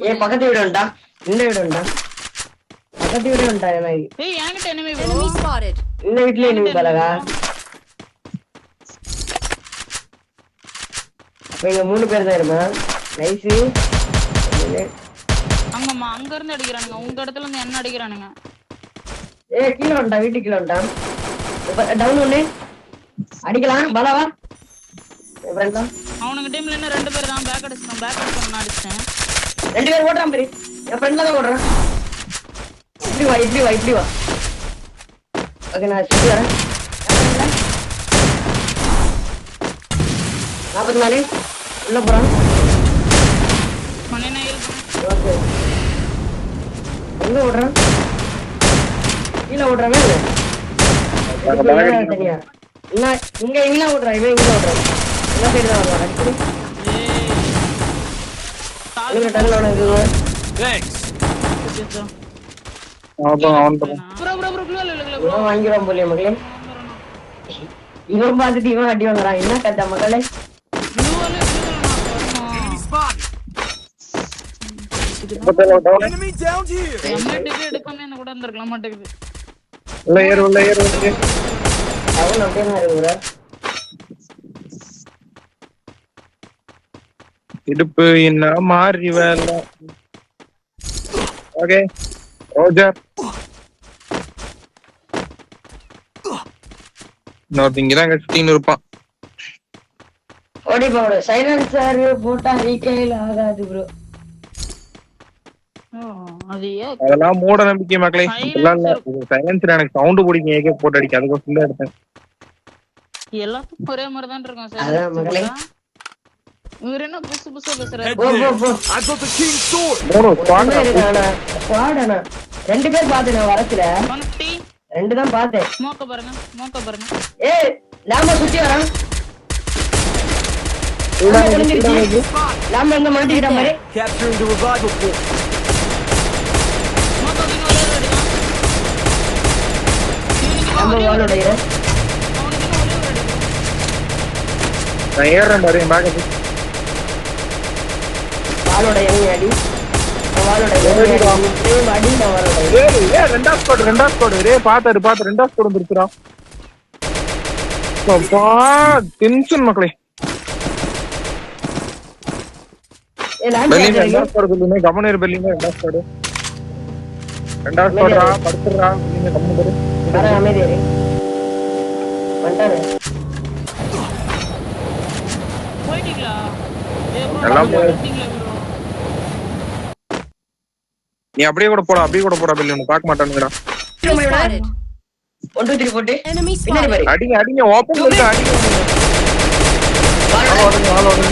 ஏய் பக்கத்து வீடு வந்துட்டான். இந்த வீடு வந்துட்டான். பக்கத்து வீடு வந்துட்டான் எனக்கு. ஏய் என்கிட்ட enemy bro. Enemy spotted. இந்த வீட்லயே நீ பலகா. அப்ப இங்க 3 பேர் தான் இருப்பான். நைஸ். அங்கம்மா அங்க இருந்து அடிக்கறானுங்க. உங்க இடத்துல இருந்து என்ன அடிக்கறானுங்க? ஏய் கீழ வந்துட்டான். வீட்டுக்கு கீழ வந்துட்டான். டவுன் ஒண்ணு. அடிக்கலாம் பலவா. ஃப்ரெண்டா. அவனுங்க டீம்ல என்ன 2 பேர் தான் பேக் அடிச்சேன் நான் அடிச்சேன். 2 பேர் ஓடுறான் பாரு. என் ஃப்ரெண்ட்ல தான் ஓடுறான். இப்படி வா. ஓகே நான் சுத்தி வரேன். 44 உள்ள போறான். மணேனா இருக்கு. ஓகே. எங்க ஓடுறான்? கீழ ஓடுறானே. தனியா. இங்க ஓடுறான். இவன் இங்க ஓடுறான். என்ன சைடு தான் வரான். ஏய் டன்ல ஓடுங்க. Thanks. ப்ரோ ப்ளூ வாங்கிடுவான் போலியே மக்களே. இவன் பார்த்துட்டு இவன் அடி வாங்குறான். என்ன கதை மக்களே? Enemy down here. எம்எட்டுக்கு எடுக்காம என்ன கூட இருந்திருக்கலாம் மாட்டேங்குது. உள்ள ஏறு. அவன் அப்படியே தான் இருக்கு. இடுப்பு என்ன மாறி வேலை. ஓகே ரோஜர் இன்னொருத்திங்கதான் சுத்தின்னு இருப்பான். ஓடி போடு. சைலன்சர் போட்டா ரீகைல் ஆகாது ப்ரோ. அது ஏன் அதெல்லாம் மூட நம்பிக்கை மக்களே. இதெல்லாம் இல்ல. சைலன்சர் எனக்கு சவுண்ட் பிடிக்கும். ஏகே போட்டு அடிக்க அதுக்கு ஃபுல்லா எடுத்தேன். எல்லாத்துக்கும் ஒரே மாதிரி தான் இருக்கும் அதான் மகளே. இவர் என்ன புதுசு பேசுறாரு? Head போ. here. I got the king's sword. மூணு ஒண்ணு இருக்கானா? ஸ்குவாடானா? 2 பேர் பார்த்தேன் நான் வரத்துல. 150 2 தான் பார்த்தேன். மோக்க பாருங்க. ஏய் லாம்ப சுத்தி வரான். லாம்ப எங்க மாட்டிக்கிட்ட மாதிரி. Capturing the revival point. மோக்க நீங்க ஒரே ஒரு அடிதான். லாம்ப வாலோட இரு. அவனுக்கு ஒரே ஒரு அடி. நான் ஏறேன் பாரு என் பேக்கப். வாலோட எங்க அடி. வாலோட எங்க அடி. ஏய் அடி நான் வாலோட. ஏய் ரெண்டாவது ஸ்குவாட் ரே பாத்து ரெண்டாவது ஸ்குவாட் வந்துருச்சுடா. அப்பா டென்ஷன் மக்களே. ஏய் லாம்ப பெல்லின் ரெண்டாவது ஸ்குவாட் பெல்லின் கவர்னர் பெல்லின் ரெண்டாவது ஸ்குவாட்ரா படுத்துறா பெல்லின் கவர்னர் வர அமைதி இரு. வந்துட்டானே. போயிட்டீங்களா? ஏய் bro எல்லாம் போயிட்டீங்களா bro? நீ அப்படியே கூட போடா பெல்லின் பார்க்க மாட்டானுங்கடா. Spotted. 1 2 3 போட்டு Enemy பின்னாடி spotted. பாரு. அடிங்க ஓபன் பண்ணி அடிங்க. ஆளோடுங்க.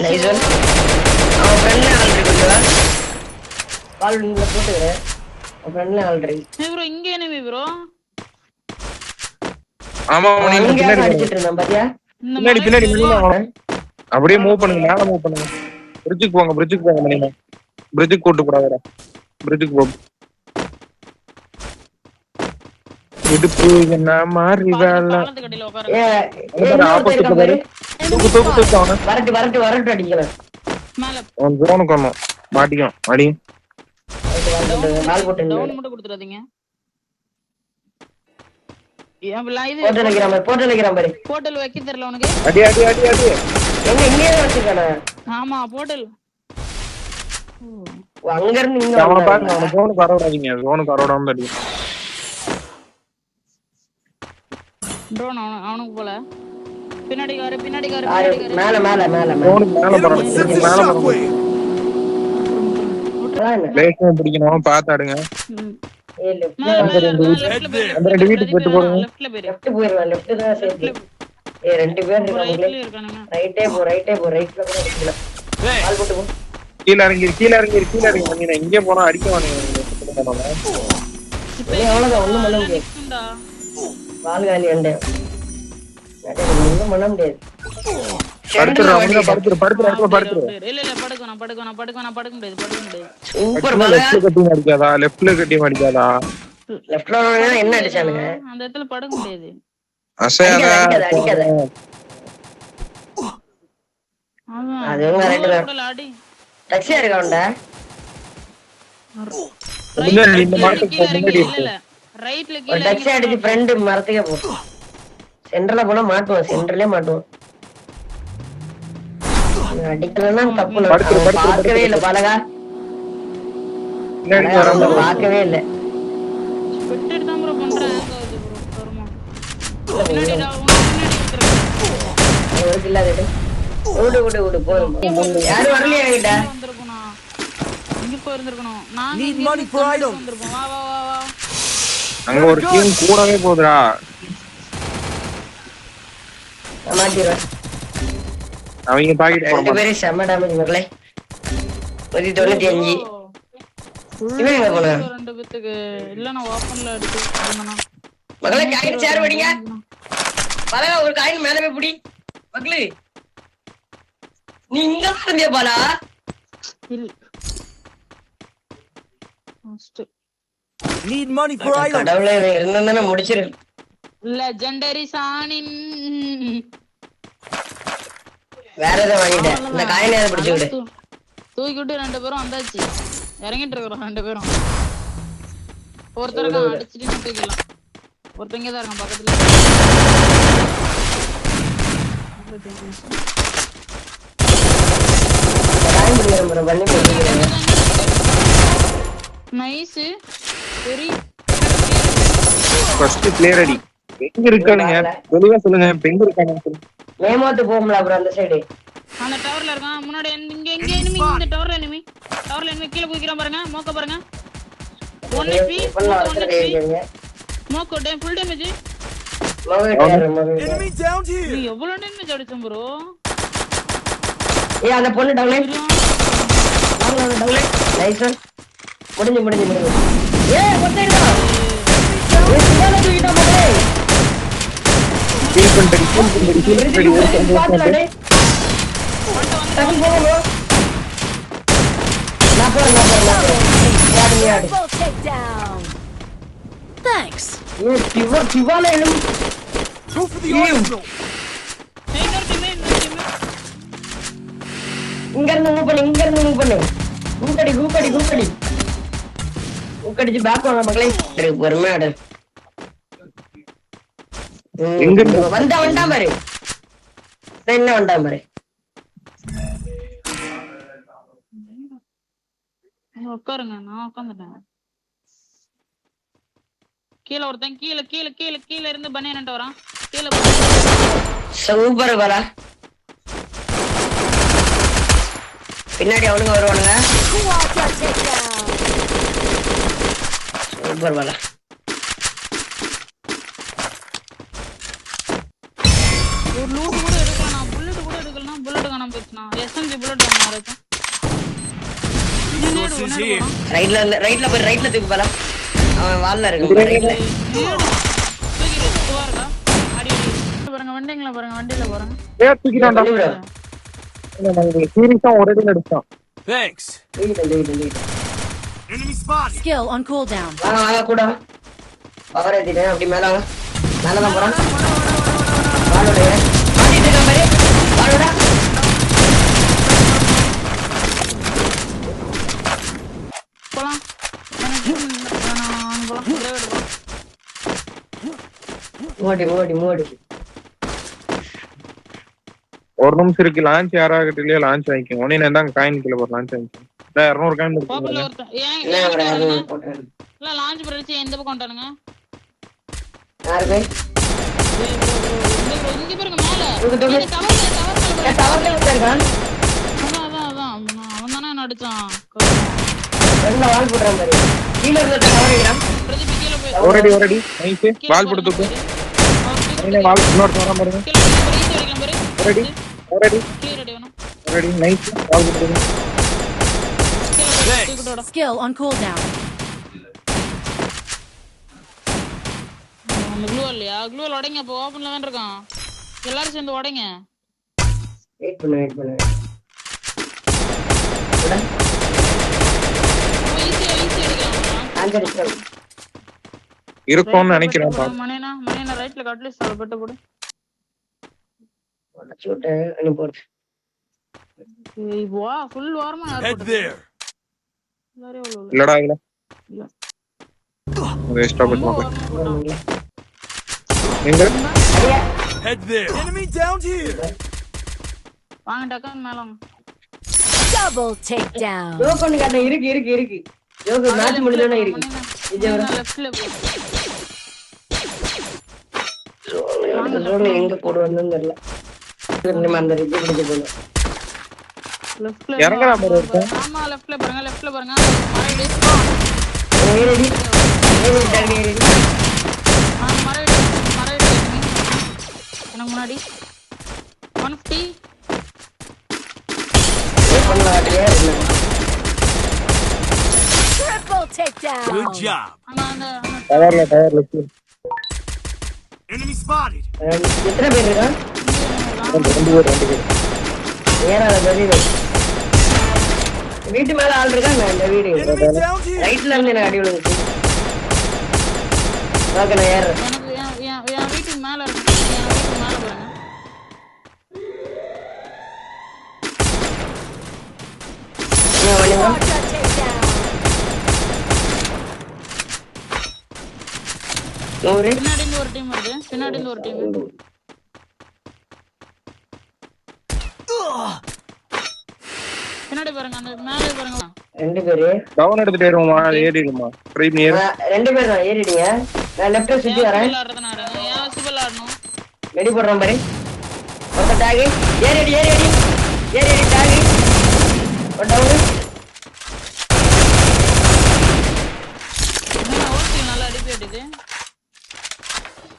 Nice one. அவன் ஃப்ரெண்ட்ல ஆல்ரெடி இருக்குடா. கால் நீங்க போட்டுக்கற. அவன் ஃப்ரெண்ட்ல ஆல்ரெடி. ஏய் bro இங்க enemy bro. ஆமா நீ இங்க பின்னாடி அடிச்சிட்டு இருந்தான் பாத்தியா? இந்த பின்னாடி வாங்க. அப்படியே மூவ் பண்ணுங்க. மேல மூவ் பண்ணுங்க. பிரிட்ஜுக்கு போங்க மணிமா. பிரிட்ஜுக்கு கூட்டு கூடாதுடா. பிரிட்ஜுக்கு போ. இடுப்பு என்ன மாறி வேலை. பாலத்துக்கு அடியில உட்காருங்க. ஏய் ஆப்போசிட்ல பாரு. Enemy தூக்கு spotted. அவன. வரட்டு அடிக்கலாம். மேல அவன் ஜோனுக்கு வரணும். மாட்டிக்கும் அடி. கால் போட்டு டவுன் மட்டும் கொடுத்துறாதீங்க. ஏன் இது போட்டல் வைக்கிறான் பாரு. போர்ட்டல் வைக்க தெரியல உனக்கு? அடி எங்க இங்கேயே வச்சிருக்கானே. ஆமா போர்ட்டல். அங்க இருந்து இங்க அவன பாருங்க. வந்தாங்க. அவன ஜோனுக்கு வரவிடாதீங்க. ஜோனுக்கு வரவிடாம அடி. ட்ரோன் அவனுக்கு போல. பின்னாடி காரு மேல ஜோனுக்கு மேல போறாங்க. Send the மேல போறாங்க. shockwave. லேசம் பிடிக்கணும். பாத்தாடுங்க. அந்த ரெண்டு வீட்டுக்கு போட்டு போடுங்க. லெஃப்ட் போயிரலாம். லெஃப்ட் தான் சேஃப். ஏய் 2 பேர் இருக்காங்க. ரைட்டே போ. ரைட்ல கூட அடிக்கலாம். கால் போட்டு போ. கீழ இறங்கி பண்ணி இங்கே போனா அடிக்க வாங்க. அவ்வளவுதான் ஒண்ணும் பண்ண முடியாது. கால் காலி அண்டே. ஒண்ணும் பண்ண முடியாது. படுத்துரு. இல்ல படுக்க முடியாது. சூப்பர் லெஃப்ட்ல கட்டி அடிக்காதா. லெஃப்ட்ல என்ன அடிச்சானுங்க? அந்த இடத்துல படுக்க முடியாது. அசையாத அடிக்காத. அதுவும் correct தான். கூட அடி. டக்ஸியா இருக்கா உண்டா? முன்னாடி இந்த கீழ மரத்துக்கு கீழ முன்னாடி இல்ல இருக்கு. இல்ல. ரைட்ல ஒரு கீழ டக்ஸி அடிச்சு ஃப்ரெண்டு மரத்துக்கே போ. சென்டர்ல போனா மாட்டுவோம், சென்டர்லயே மாட்டுவோம். அடிக்கலன்னா தப்பு. பார்க்கவே இல்ல பலகா, பின்னாடி வராம பார்க்கவே இல்ல. விட்டுட்டு தான் ப்ரோ பண்றேன். கருமா. பின்னாடி ஒரு கில்ல அது விடு போதும். யாரும் வரலையா என்கிட்ட? வந்திருக்கணும். இங்க போய் இருந்திருக்கணும். நான் Need money for item. வந்திருப்போம். வா வா வா வா. அங்க ஒரு டீம் கூடவே போகுதுடா. மாட்டிடுவேன். அவங்க பாக்கெட் போட ரெண்டு மாட்டாங்க. பேரும் செம்ம டேமேஜ் மக்களே. 95. இவன் எங்க போன? ரெண்டு பேத்துக்கு இல்ல நான் ஓபன்ல எடுத்து பண்ணனா. மக்களே காயின் ஷேர் பண்ணீங்க. பலகா ஒரு காயின் மேல போய் புடி. மக்களே நீ இங்க இருந்தியா பாலா? இல்ல. First Need money for item. கடவுளே இருந்தானே முடிச்சிரு. லெஜெண்டரி சானின் வேற ஏதாவது வாங்கிட்டேன். இந்த காயினை ஏதாவது பிடிச்சு விடு. தூக்கிட்டு ரெண்டு பேரும் வந்தாச்சு. இறங்கிட்டு இருக்கோம் ரெண்டு பேரும். ஒருத்தருக்கு அடிச்சிட்டு தூக்கிடலாம். ஒருத்தங்க தான் இருக்கான் பக்கத்துல. காயின் பிடிக்கிறேன் ப்ரோ, பண்ணி பிடிக்கிறேன். நைஸ். வெரி ஃபர்ஸ்ட் பிளேயர் அடி. எங்க இருக்கானுங்க? தெளிவா சொல்லுங்க. எங்க இருக்கானுங்க சொல்லுங்க. மேமோத்து போம்ல ப்ரோ அந்த சைடு. அந்த டவர்ல இருக்கான். முன்னாடி இங்க இங்க எனிமி. இந்த டவர்ல எனிமி. டவர்ல எனிமி கீழ குதிக்கிறான் பாருங்க. மோக்க பாருங்க. 1 HP. பண்ணலாம் அவசர கை வைக்கங்க. மோக்க டே ஃபுல் டேமேஜ். மோக Enemy down here. நீ எவ்வளவு டேமேஜ் அடிச்சம் ப்ரோ? ஏய் அந்த பொண்ணு டவுன் வாங்க அந்த டவுன் நைஸ் ஒன். முடிஞ்சு. ஏய் ஒத்தைடா. ஏய் சிவால தூக்கிட்ட மக்களே. ஃபீல் பண்ணி ஒரு பாத்துடா டேய். டக்கு போங்க. நான் போறேன். யாரு Double takedown. Thanks. ஏய் சிவால எழும். Go for the arsenal. இன்னொரு டீம். இங்க இருந்து மூவ் பண்ணு. கூக்கடி. கூக்கடிச்சு பேக் வாங்க மக்களே. சரி பொறுமையா ஆடு. எங்க இருந்து? வந்தான் பாரு. என்ன வந்தான் பாரு. உட்காருங்க. நான் உட்காந்துட்டேன். கீழ ஒருத்தன் கீழ இருந்து பனியன்ட்டு வரான். கீழ சூப்பர் பாலா. பின்னாடி அவனுங்க வருவானுங்க. Quadra takedown. சூப்பர் பாலா. ஒரு லூட் கூட எடுக்கலாம். புல்லட் காணாம போச்சுனா. SMG புல்லட் வாங்க யாராச்சும். Resources here. ரைட்ல போய் ரைட்ல தூக்கு பாலா. அவன் வால்ல இருக்கு ரைட்ல. வண்டிங்களா பாருங்க. வண்டியில பாருங்க. ஏ தூக்கிட்டான்டா. சீரியஸா ஒரே அடி அடிச்சான். Thanks. தூக்கிட்டேன். Enemy spotted. Skill on cooldown. வாங்க கூட. பவர் ஏத்திட்டேன். அப்படி மேலதான் போறான். வாளோட மாட்டிட்டு இருக்க மாதிரி. வாளோட போலாம். மோடி. ஒரு நிமிஷம் இருக்கு. லான்ச் யாராகிட்ட இல்லையா? லான்ச் வாங்கிக்கோங்க. உடனே நான் தான் காயின் கீழே போற லான்ச் வாங்கிக்கோங்க. 200 காயின் பாப்புலர் இருக்கு. ஒருத்தன். போட்டேன். இல்ல லான்ச் பிரச்சு எந்த பக்கம் வந்துட்டானுங்க? யாரு இங்க பாருங்க மேல. தூக்கு. டவர்ல உட்கார்றான். அதான் அவன் தானே என்ன அடிச்சான். ரெண்டுல வால் போடுறான் பாரு. கீழ இருந்த டவர் ஏறான். பிரதீப் கீழ போய் ஒரேடி நைஸ். வால் போட்டு தூக்கு. நீங்க வால் இன்னொரு வர பாருங்க. ஒரேடி நைஸ். வால் போட்டு தூக்கு. Skill on cooldown. க்ளூ இல்லையா? க்ளூ உடைங்க. அப்போ ஓபன்ல தான் இருக்கான். எல்லாரும் சேர்ந்து உடைங்க. வெயிட் பண்ணு. ஈஸியா அடிக்கலாம். ஆஞ்சரிக்கல் இருக்கும்னு நினைக்கிறேன். மணினா ரைட்ல கட்லிஸ்ட் பட்டு போடு. சூட் அனுப்பி போடு. வா ஃபுல் வாரமா யார் Head போட்டது? there. எல்லாரையும் உள்ள உள்ள. இல்லடா இல்ல இல்ல. வேஸ்டா ரொம்ப போச்சு வாரமா போட்டான். எங்க Head there. Enemy down here. வாங்க டக்குன்னு மேல வாங்க. Double takedown. ஜோக் ஒண்ணு காட்ட இருக்கு ஜோக் மேட்ச் முடிஞ்சோடனே இருக்கு லெஃப்ட்ல போ. இந்த ஜோன்ல எங்க போடுவாங்கன்னு தெரியல நம்ம அந்த ரிஜி பிடிக்க போகணும் லெஃப்ட்ல இறங்கறா மாதிரி இருக்கு. ஆமா லெஃப்ட்ல பாருங்க மறைடி ஏறடி மறைடி எனக்கு முன்னாடி 150 Triple takedown. Good job. அந்த டவர்ல லெஃப்ட் Enemy spotted. எத்தனை பேர் இருக்கா ரெண்டு பேர் ஏறாத பெரிய வீட்டு மேல ஆள் இருக்காங்க இந்த வீடு Enemy down here. ரைட்ல இருந்து எனக்கு அடி விழுந்துச்சு ஓகே நான் ஏறேன் எனக்கு என் வீட்டுக்கு மேல இருக்கு என் வீட்டுக்கு மேல பாருங்க Quadra takedown. நூறு பின்னாடி இருந்து ஒரு டீம் வருது பின்னாடி இருந்து ஒரு டீம் பின்னாடி பாருங்க அந்த மேலே பாருங்க ரெண்டு பேரு டவுன் எடுத்துட்டு ஏறுவோமா ஏறிடுமா ட்ரை பண்ணி ஏறு ரெண்டு பேர் தான் ஏறிடுங்க நான் லெஃப்ட் சுத்தி வரேன் ஆடுறதுனா ஏன் வசிபல் ஆடணும் ரெடி போடுறேன் பாரு ஒருத்த டாக் ஏறி டாக் ஒரு டவுன் ஓகே நல்லா அடிப்பி அடிது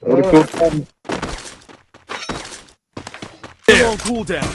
ஒரு ஷூட் On cooldown.